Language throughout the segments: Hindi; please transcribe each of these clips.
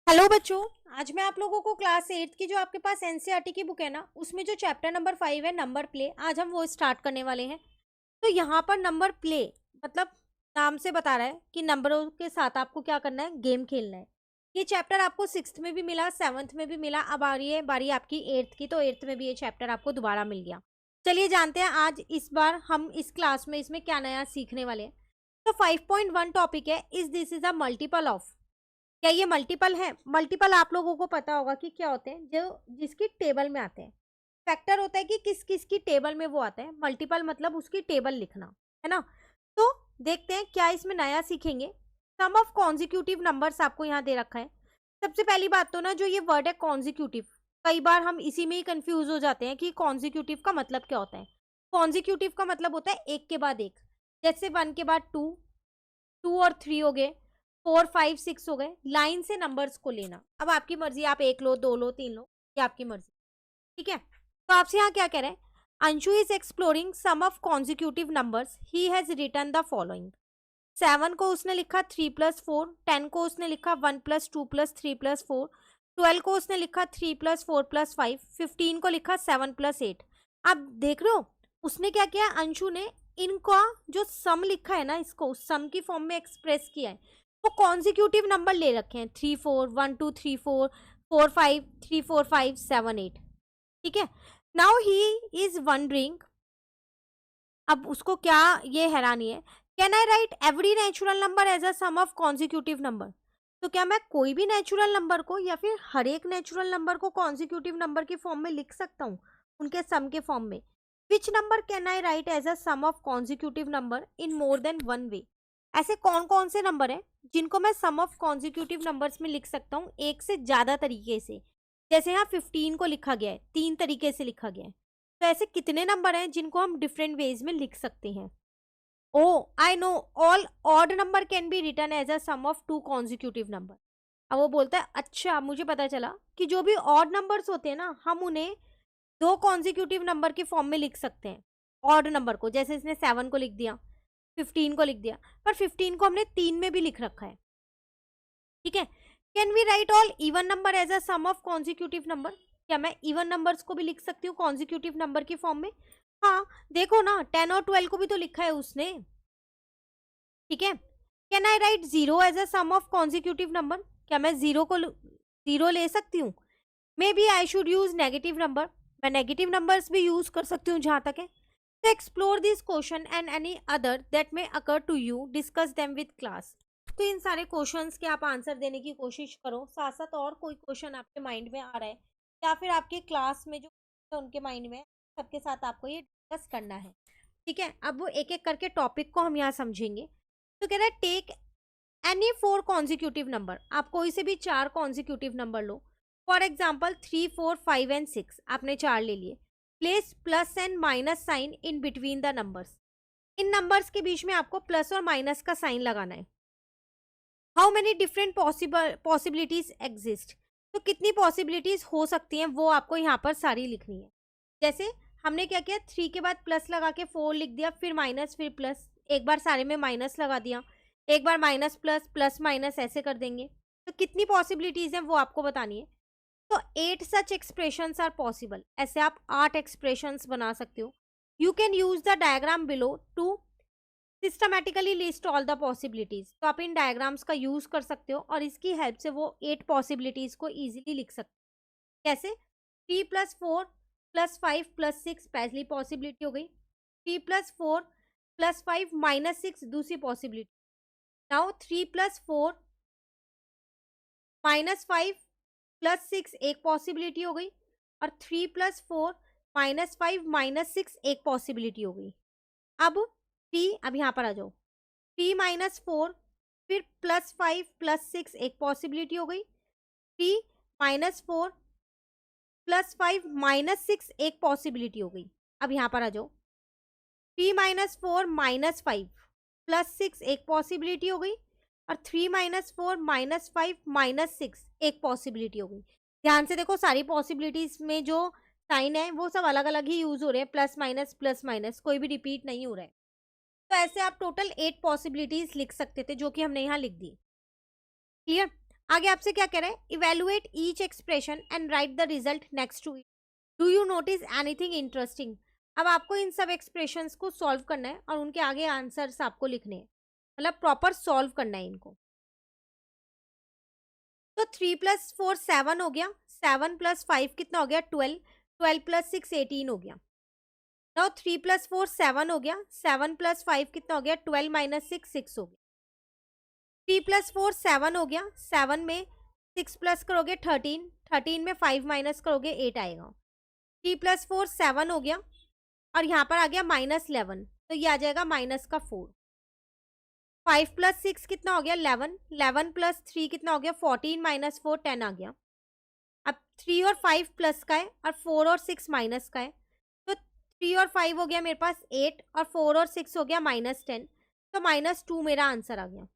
हेलो बच्चों। आज मैं आप लोगों को क्लास 8 की जो आपके पास एनसीईआरटी की बुक है ना, उसमें जो चैप्टर नंबर 5 है नंबर प्ले, आज हम वो स्टार्ट करने वाले हैं। तो यहाँ पर नंबर प्ले मतलब नाम से बता रहा है कि नंबरों के साथ आपको क्या करना है, गेम खेलना है। ये चैप्टर आपको 6th में भी मिला, 7th में भी मिला, अब आ रही है बारी आपकी 8th की, तो 8th में भी ये चैप्टर आपको दोबारा मिल गया। चलिए जानते हैं आज इस बार हम इस क्लास में इसमें क्या नया सीखने वाले हैं। तो 5.1 टॉपिक है, is this is a multiple of. क्या ये मल्टीपल है? मल्टीपल आप लोगों को पता होगा कि क्या होते हैं, जो जिसकी टेबल में आते हैं। फैक्टर होता है कि किस किस की टेबल में वो आता है, मल्टीपल मतलब उसकी टेबल लिखना, है ना। तो देखते हैं क्या इसमें नया सीखेंगे। सम ऑफ कॉन्जिक्यूटिव नंबर्स आपको यहाँ दे रखा है। सबसे पहली बात तो ना, जो ये वर्ड है कॉन्जिक्यूटिव, कई बार हम इसी में ही कंफ्यूज हो जाते हैं कि कॉन्जिक्यूटिव का मतलब क्या होता है। कॉन्जिक्यूटिव का मतलब होता है एक के बाद एक, जैसे 1 के बाद 2, 2 और 3 हो गए, 4 5 6 हो गए। लाइन से नंबर्स को लेना, अब आपकी मर्जी, आप 1 लो, 2 लो, 3 लो, ये आपकी मर्जी। ठीक है, तो आपसे यहाँ क्या कह रहे हैं, Anshu is exploring sum of consecutive numbers, he has written the following. 7 को उसने लिखा 3+4, 10 को उसने लिखा 1+2+3+4, 12 को उसने लिखा 3+4+5, 15 को लिखा 7+8। आप देख रहे हो उसने क्या किया, अंशु ने इनका जो सम लिखा है ना, इसको सम की फॉर्म में एक्सप्रेस किया है। वो कॉन्जिक्यूटिव नंबर ले रखे हैं, 3 4 1 2 3 4 4 5 3 4 5 7 8। ठीक है, नाउ ही इज वंडरिंग, अब उसको क्या ये हैरानी है, can I write every natural number as a sum of consecutive number. तो क्या मैं कोई भी नेचुरल नंबर को या फिर हर एक नेचुरल नंबर को कॉन्जिक्यूटिव नंबर की फॉर्म में लिख सकता हूँ, उनके सम के फॉर्म में। Which number can I write as a sum of consecutive number in more than one way. ऐसे कौन कौन से नंबर हैं जिनको मैं सम ऑफ कॉन्जिक्यूटिव नंबर्स में लिख सकता हूँ एक से ज्यादा तरीके से। जैसे यहाँ 15 को लिखा गया है, 3 तरीके से लिखा गया है। तो ऐसे कितने नंबर हैं जिनको हम डिफरेंट वेज में लिख सकते हैं। Oh I know, all odd number can be written as a sum of two consecutive number. अब वो बोलता है अच्छा मुझे पता चला कि जो भी ऑड नंबर्स होते हैं ना, हम उन्हें दो कॉन्जिक्यूटिव नंबर की फॉर्म में लिख सकते हैं। ऑड नंबर को, जैसे इसने 7 को लिख दिया, 15 को लिख दिया, पर 15 को हमने 3 में भी लिख रखा है। ठीक है, can we write all even number as a sum of consecutive number. क्या मैं इवन नंबर्स को भी लिख सकती हूँ कॉन्जिक्यूटिव नंबर की फॉर्म में? हाँ, देखो ना 10 और 12 को भी तो लिखा है उसने। ठीक है, can I write 0 as a sum of consecutive number. क्या मैं जीरो ले सकती हूँ? Maybe I should use negative number, मैं नेगेटिव नंबर्स भी यूज कर सकती हूँ जहां तक है। तो explore this question and any other that may occur to you, discuss them with class. तो इन सारे क्वेश्चंस के आप आंसर देने की कोशिश करो, साथ साथ और कोई क्वेश्चन आपके माइंड में आ रहा है या फिर आपके क्लास में जो उनके माइंड में है, सबके साथ आपको ये डिस्कस करना है। ठीक है, अब वो एक एक करके टॉपिक को हम यहाँ समझेंगे। तो कह रहा है टेक एनी 4 कॉन्जिक्यूटिव नंबर, आप कोई से भी 4 कॉन्जिक्यूटिव नंबर लो। फॉर एग्जाम्पल 3 4 5 एंड 6 आपने 4 ले लिए। Place plus and minus sign in between the numbers, इन नंबर्स के बीच में आपको प्लस और माइनस का साइन लगाना है। How many different possibilities exist, तो कितनी पॉसिबिलिटीज हो सकती हैं वो आपको यहाँ पर सारी लिखनी है। जैसे हमने क्या किया, 3 के बाद प्लस लगा के 4 लिख दिया, फिर माइनस फिर प्लस, एक बार सारे में माइनस लगा दिया, एक बार माइनस प्लस प्लस माइनस ऐसे कर देंगे। तो कितनी पॉसिबिलिटीज हैं वो आपको बतानी है। तो 8 सच एक्सप्रेशंस आर पॉसिबल, ऐसे आप 8 एक्सप्रेशंस बना सकते हो। You can use the diagram below to systematically list all the possibilities, तो आप इन डायग्राम्स का यूज कर सकते हो और इसकी हेल्प से वो 8 पॉसिबिलिटीज को इजीली लिख सकते हो। कैसे? 3+4+5+6 पहली पॉसिबिलिटी हो गई, 3+4+5-6 दूसरी पॉसिबिलिटी। नाउ 3+4-5+6 एक पॉसिबिलिटी हो गई, और 3+4-5-6 एक पॉसिबिलिटी हो गई। अब 3, अब यहाँ पर आ जाओ, 3-4 फिर +5+6 एक पॉसिबिलिटी हो गई, 3-4+5-6 एक पॉसिबिलिटी हो गई। अब यहाँ पर आ जाओ, 3-4-5+6 एक पॉसिबिलिटी हो गई, और 3-4-5-6 एक पॉसिबिलिटी हो गई। ध्यान से देखो, सारी पॉसिबिलिटीज में जो साइन है वो सब अलग अलग ही यूज हो रहे हैं, प्लस माइनस कोई भी रिपीट नहीं हो रहा है। तो ऐसे आप टोटल 8 पॉसिबिलिटीज लिख सकते थे, जो कि हमने यहाँ लिख दी। क्लियर? आगे आपसे क्या कह रहा है, evaluate each expression and write the result next to it, do you notice anything interesting. अब आपको इन सब एक्सप्रेशंस को सॉल्व करना है और उनके आगे आंसर्स आपको लिखने हैं, मतलब प्रॉपर सॉल्व करना है इनको। तो 3 + 4 7 हो गया, 7 + 5 कितना हो गया 12, 12 + 6 18 हो गया। नाउ 3 + 4 7 हो गया, 7 + 5 कितना हो गया 12 - 6 6 हो गया। 3 + 4 7 हो गया, 7 में 6 प्लस करोगे 13, 13 में 5 माइनस करोगे 8 आएगा। 3 + 4 7 हो गया और यहाँ पर आ गया -11, तो ये आ जाएगा -4। 5 + 6 कितना हो गया 11, 11 + 3 कितना हो गया 14 - 4 10 आ गया। अब 3 और 5 प्लस का है और 4 और 6 माइनस का है, तो 3 और 5 हो गया मेरे पास 8 और 4 और 6 हो गया -10, तो -2 मेरा आंसर आ गया।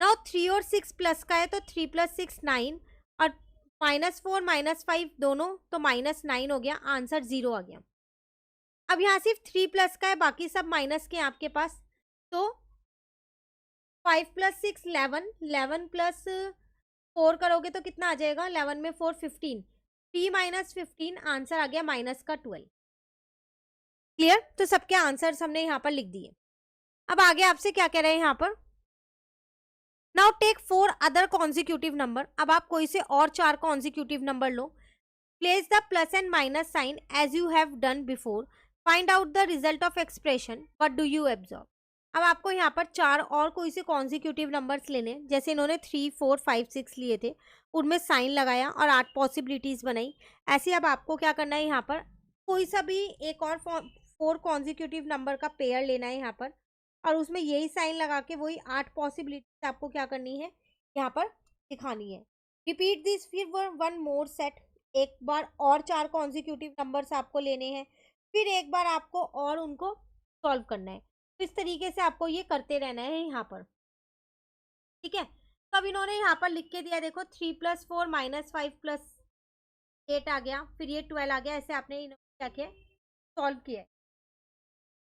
नाउ 3 और 6 प्लस का है तो 3 + 6 9 और -4 -5 दोनों, तो -9 हो गया, आंसर 0 आ गया। अब यहाँ सिर्फ 3 प्लस का है, बाकी सब माइनस के हैं आपके पास, तो 5 + 6 11, 11 + 4 करोगे तो कितना आ जाएगा, 11 में 4 15, 3 - 15 आंसर आ गया -12। क्लियर, तो सबके आंसर्स हमने यहाँ पर लिख दिए। अब आगे आपसे क्या कह रहे हैं यहाँ पर, now take 4 other consecutive number. अब आप कोई से और 4 कॉन्जिक्यूटिव नंबर लो, place the plus and minus sign as you have done before, find out the result of expression, what do you observe. अब आपको यहाँ पर 4 और कोई से कॉन्जिक्यूटिव नंबर्स लेने, जैसे इन्होंने 3 4 5 6 लिए थे, उनमें साइन लगाया और 8 पॉसिबिलिटीज बनाई। ऐसे अब आपको क्या करना है, यहाँ पर कोई सा भी एक और 4 कॉन्जिक्यूटिव नंबर का पेयर लेना है यहाँ पर, और उसमें यही साइन लगा के वही 8 पॉसिबिलिटीज आपको क्या करनी है यहाँ पर दिखानी है। रिपीट दिस फिर 1 मोर सेट, एक बार और 4 कॉन्जिक्यूटिव नंबर्स आपको लेने हैं, फिर एक बार आपको और उनको सॉल्व करना है। तो इस तरीके से आपको ये करते रहना है यहाँ पर, ठीक है। तो अब इन्होंने यहाँ पर लिख के दिया, देखो 3 + 4 -5 + 8 आ गया, फिर ये 12 आ गया, ऐसे आपने क्या किया सॉल्व किया है।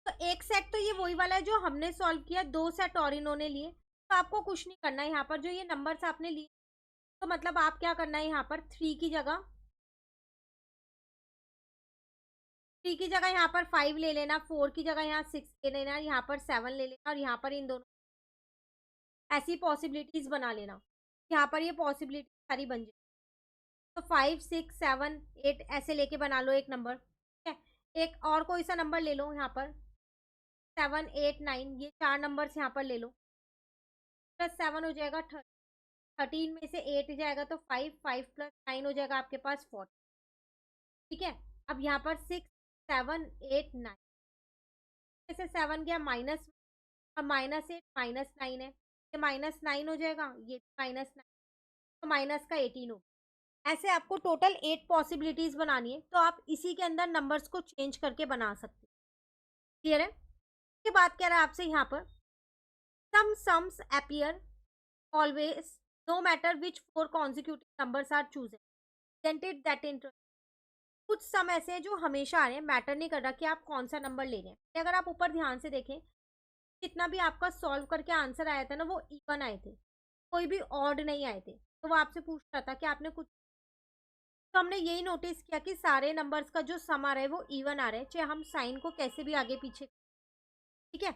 तो एक सेट तो ये वही वाला है जो हमने सॉल्व किया, 2 सेट और इन्होंने लिए, तो आपको कुछ नहीं करना है यहाँ पर, जो ये नंबर्स आपने लिए, तो मतलब आप क्या करना है यहाँ पर 3 की जगह यहाँ पर 5 ले लेना, 4 की जगह यहाँ 6 ले लेना, यहाँ पर 7 ले लेना, और यहाँ पर इन दोनों ऐसी पॉसिबिलिटीज बना लेना, यहाँ पर ये पॉसिबिलिटी सारी बन जाए। तो 5 6 7 8 ऐसे लेके बना लो एक नंबर, ठीक है। एक और कोई सा नंबर ले लो यहाँ पर 7 8 9, ये 4 नंबर्स यहाँ पर ले लो, +7 हो जाएगा 13 में से 8 जाएगा तो 5, 5 + 9 हो जाएगा आपके पास 40, ठीक है। अब यहाँ पर 6 7 8 9 में से 7 गया माइनस, और -8 -9 है, ये -9 हो जाएगा, ये -9, तो माइनस का 18 हो। ऐसे आपको टोटल 8 पॉसिबिलिटीज बनानी है, तो आप इसी के अंदर नंबर्स को चेंज करके बना सकते हैं। क्लियर है। इसके बाद कह रहा है आपसे यहाँ पर sum sums appear always no matter which 4 consecutive numbers are chosen, presented that interest। कुछ सम ऐसे हैं जो हमेशा आ रहे हैं, मैटर नहीं कर रहा कि आप कौन सा नंबर ले रहे हैं। अगर आप ऊपर ध्यान से देखें, जितना भी आपका सॉल्व करके आंसर आया था ना, वो इवन आए थे, कोई भी ऑड नहीं आए थे। तो वो आपसे पूछ रहा था कि आपने कुछ, तो हमने यही नोटिस किया कि सारे नंबर्स का जो सम आ रहा है वो इवन आ रहा है, चाहे हम साइन को कैसे भी आगे पीछे, ठीक है।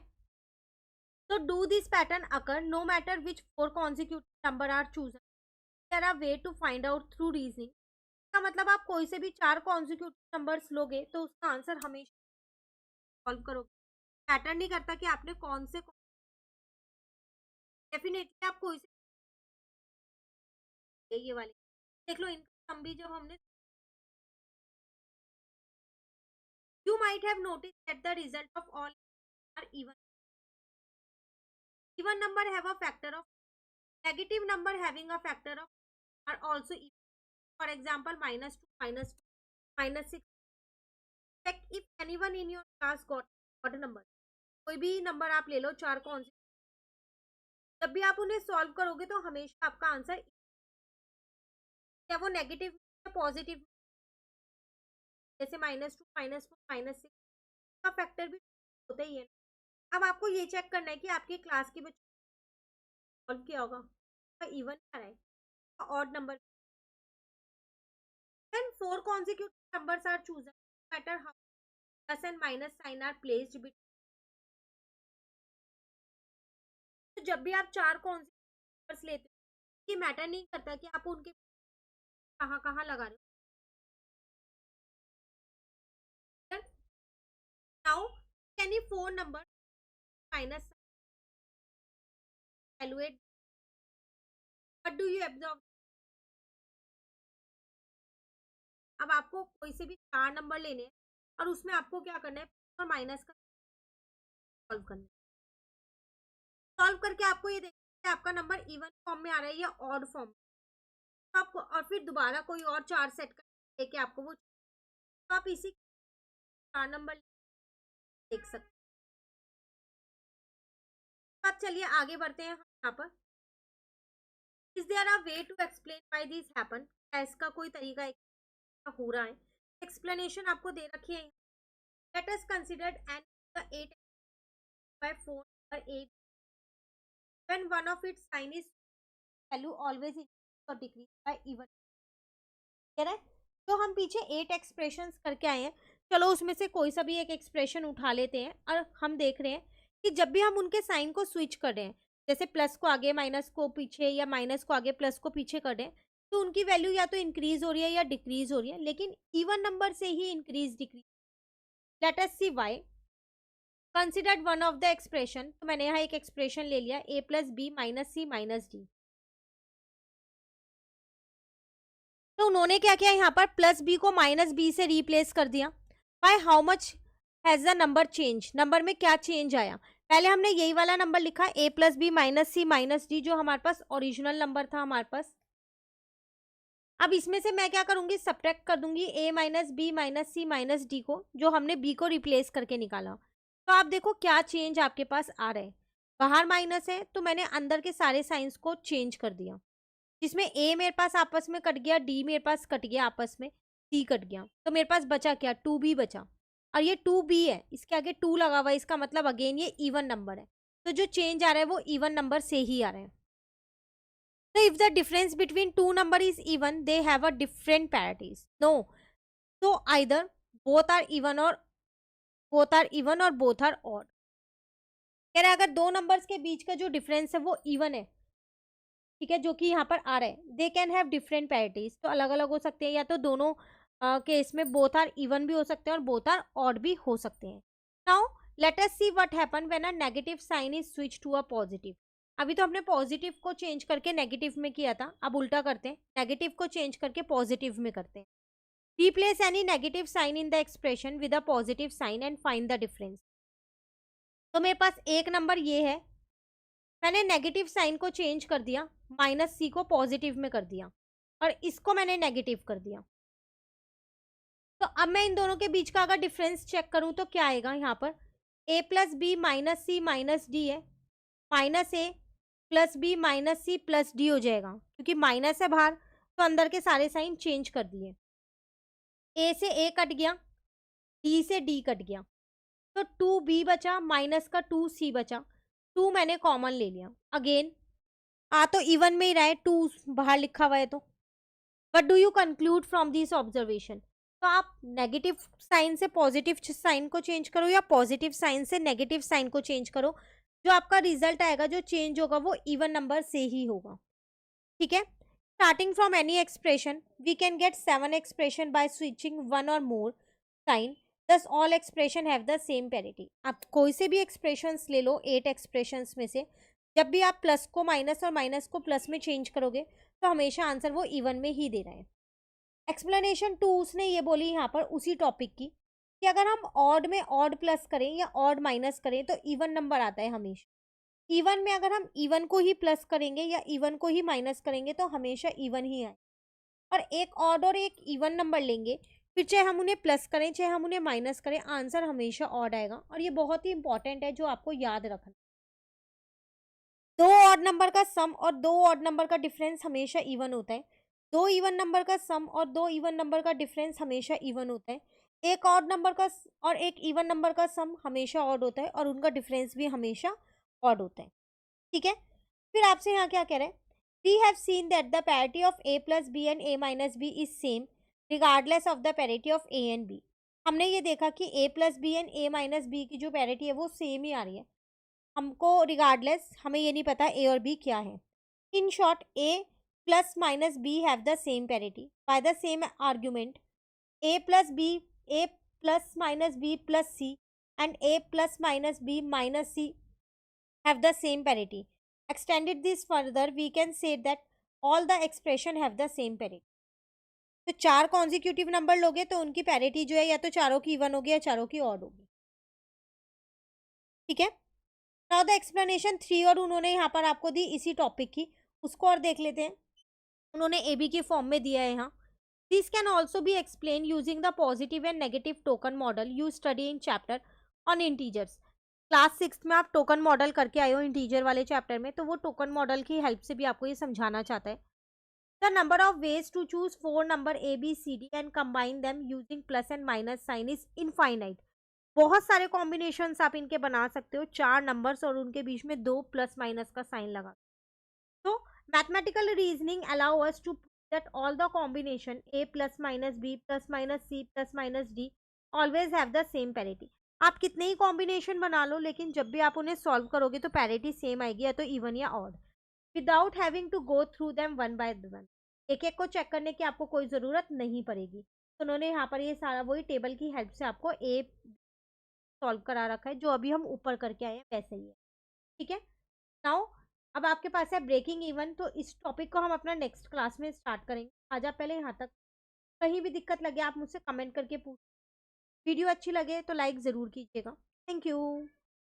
तो do this pattern occur no matter which 4 consecutive number are chosen, there are ways to find out through reasoning. इसका मतलब आप कोई से भी 4 कॉन्जिक्यूटिव नंबर्स लोगे तो उसका आंसर हमेशा सॉल्व करोगे, पैटर्न नहीं करता कि आपने कौन से, डेफिनेटली आप कोई से ये वाले देख लो, इनका सम भी जब हमने, you might have noticed that the result of all are even, even number have a factor of, negative number having a factor of are also even, for example -2 -2 -6, check if anyone in your class got odd number। कोई भी नंबर आप ले लो, 4 कौन से, जब भी आप उन्हें सॉल्व करोगे तो हमेशा आपका आंसर, क्या वो नेगेटिव या पॉजिटिव, जैसे -2 -4 -6 का फैक्टर भी होता ही है। अब आपको ये चेक करना है कि आपकी क्लास के बच्चे सॉल्व किया होगा, इवन आ रहा है odd number. Then 4 consecutive numbers are chosen, no matter how plus and minus sign are placed between. तो जब भी आप 4 consecutive numbers लेते हो, ये मैटर नहीं करता कि आप उनके कहाँ कहाँ लगा रहे हो। Now any 4 numbers minus evaluate. What do you observe? अब आपको कोई से भी 4 नंबर लेने हैं और उसमें आपको क्या करना है, और माइनस का सॉल्व करना है। सॉल्व करके आपको ये देखना है आपका नंबर इवन फॉर्म में आ रहा है या ऑड फॉर्म में। तो आपको और फिर दोबारा कोई और 4 सेट कर लेके आपको वो, तो आप इसी 4 नंबर देख सकते हैं। अब चलिए आगे बढ़ते हैं हम यहाँ पर। Is there a way to explain why this happen? इसका कोई तरीका हो रहा है? एक्सप्लेनेशन आपको दे रखी है। Let us consider N the 8 by 4 or 8 when one of its sign is value always increase or decrease by even। कह रहा है तो हम पीछे 8 एक्सप्रेशंस करके आए हैं, चलो उसमें से कोई सा भी एक एक्सप्रेशन उठा लेते हैं और हम देख रहे हैं कि जब भी हम उनके साइन को स्विच कर रहे हैं, जैसे प्लस को आगे माइनस को पीछे या माइनस को आगे प्लस को पीछे कर रहे हैं, तो उनकी वैल्यू या तो इंक्रीज हो रही है या डिक्रीज हो रही है, लेकिन इवन नंबर से ही increase decrease. Let us see why. Considered one of the expression, तो मैंने यहाँ एक एक्सप्रेशन ले लिया a plus B minus C minus D. तो उन्होंने क्या किया, यहाँ पर प्लस बी को माइनस बी से रिप्लेस कर दिया। By how much has the number change? Number में क्या चेंज आया? पहले हमने यही वाला नंबर लिखा a plus B minus C minus D, जो हमारे पास ओरिजिनल नंबर था हमारे पास। अब इसमें से मैं क्या करूंगी, सब्ट्रैक्ट कर दूंगी a minus B minus C minus D को, जो हमने b को रिप्लेस करके निकाला। तो आप देखो क्या चेंज आपके पास आ रहा है। बाहर माइनस है तो मैंने अंदर के सारे साइंस को चेंज कर दिया, जिसमें a मेरे पास आपस में कट गया, d मेरे पास कट गया आपस में, c कट गया, तो मेरे पास बचा क्या, 2b बचा। और ये 2b है, इसके आगे 2 लगा हुआ है, इसका मतलब अगेन ये इवन नंबर है। तो जो चेंज आ रहा है वो इवन नंबर से ही आ रहा है। So if the difference between two number is even, they have a different parities. No. So either both are even or both are even or both are odd. कह रहा है अगर दो नंबर्स के बीच का जो डिफरेंस है वो इवन है, ठीक है, जो कि यहाँ पर आ रहा है, दे कैन हैव डिफरेंट पैरिटीज, तो अलग अलग हो सकते हैं, या तो दोनों केस में बोथ आर इवन भी हो सकते हैं और बोथ आर ऑड भी हो सकते हैं। Now let us see what happen when a negative sign is switch to a positive. अभी तो हमने पॉजिटिव को चेंज करके नेगेटिव में किया था, अब उल्टा करते हैं, नेगेटिव को चेंज करके पॉजिटिव में करते हैं। Replace any negative sign in the expression with a positive sign and find the difference. तो मेरे पास एक नंबर ये है, मैंने नेगेटिव साइन को चेंज कर दिया, माइनस सी को पॉजिटिव में कर दिया और इसको मैंने नेगेटिव कर दिया। तो अब मैं इन दोनों के बीच का अगर डिफरेंस चेक करूं तो क्या आएगा, यहाँ पर a plus B minus C minus D है, minus A plus B minus C plus D हो जाएगा, क्योंकि माइनस है बाहर तो अंदर के सारे साइन चेंज कर दिए। a से a कट गया, d से d कट गया, तो 2b बचा माइनस का 2c बचा, 2 मैंने कॉमन ले लिया। अगेन आ तो इवन में ही रहा है, 2 बाहर लिखा हुआ है, तो what do you conclude from this observation? तो आप नेगेटिव साइन से पॉजिटिव साइन को चेंज करो या पॉजिटिव साइन से नेगेटिव साइन को चेंज करो, जो आपका रिजल्ट आएगा, जो चेंज होगा वो इवन नंबर से ही होगा, ठीक है। Starting from any expression we can get 7 expression by switching 1 और more sign, thus all expression have the same parity. आप कोई से भी एक्सप्रेशंस ले लो 8 एक्सप्रेशंस में से, जब भी आप प्लस को माइनस और माइनस को प्लस में चेंज करोगे तो हमेशा आंसर वो इवन में ही दे रहा है। एक्सप्लेनेशन 2 उसने ये बोली यहाँ पर उसी टॉपिक की, कि अगर हम ऑड में ऑड प्लस करें या ऑड माइनस करें तो इवन नंबर आता है हमेशा। इवन में अगर हम इवन को ही प्लस करेंगे या इवन को ही माइनस करेंगे तो हमेशा इवन ही आए, और एक ऑड और एक इवन नंबर लेंगे, फिर चाहे हम उन्हें प्लस करें चाहे हम उन्हें माइनस करें, आंसर हमेशा ऑड आएगा। और ये बहुत ही इंपॉर्टेंट है, जो आपको याद रखना। दो ऑड नंबर का सम और दो ऑड नंबर का डिफरेंस हमेशा इवन होता है, दो इवन नंबर का सम और दो इवन नंबर का डिफरेंस हमेशा इवन होता है, एक ऑड नंबर का और एक इवन नंबर का सम हमेशा ऑड होता है और उनका डिफरेंस भी हमेशा ऑड होता है, ठीक है। फिर आपसे यहाँ क्या कह रहे हैं, We have seen that the parity of a plus b and a minus b is same regardless of the parity of a and b. हमने ये देखा कि a plus b and a minus b की जो parity है वो सेम ही आ रही है. हमको रिगार्डलेस हमें ये नहीं पता a और b क्या है. In short, a plus minus b have the same parity. By the same argument, a plus b, a plus minus b plus c and a plus minus b minus c have the same parity. Extended this further, we can say that all the expression have the same parity. तो चार कॉन्जिक्यूटिव नंबर लोगे तो उनकी पैरिटी जो है या तो चारों की इवन होगी या चारों की ऑड होगी. ठीक है. नाउ द एक्सप्लेनेशन 3 और उन्होंने यहाँ पर आपको दी इसी टॉपिक की, उसको और देख लेते हैं. उन्होंने ए बी की फॉर्म में दिया है यहाँ. This can also be explain using the positive and negative token model you study in chapter on integers. Class 6 में आप टोकन मॉडल करके आए हो इंटीजर वाले चैप्टर में, तो वो टोकन मॉडल की हेल्प से भी आपको ये समझाना चाहता है. The number of ways to choose 4 number A B C D and combine them using plus and minus sign is infinite. बहुत सारे कॉम्बिनेशंस आप इनके बना सकते हो, 4 नंबर्स और उनके बीच में 2 प्लस माइनस का साइन लगा. तो mathematical reasoning allow us to that all the combination a plus minus b plus minus c plus minus d always have the same parity. आप कितने ही कॉम्बिनेशन बना लो लेकिन जब भी आप उन्हें सॉल्व करोगे तो पैरिटी सेम आएगी, या तो इवन या odd, without having to go through them one by one. एक एक को चेक करने की आपको कोई ज़रूरत नहीं पड़ेगी. तो उन्होंने यहाँ पर ये सारा वही टेबल की हेल्प से आपको ए सॉल्व करा रखा है, जो अभी हम ऊपर करके आए हैं वैसे ही है. ठीक है. नाउ अब आपके पास है ब्रेकिंग इवन, तो इस टॉपिक को हम अपना नेक्स्ट क्लास में स्टार्ट करेंगे. आज आप पहले यहाँ तक. कहीं भी दिक्कत लगे आप मुझसे कमेंट करके पूछ. वीडियो अच्छी लगे तो लाइक ज़रूर कीजिएगा. Thank you.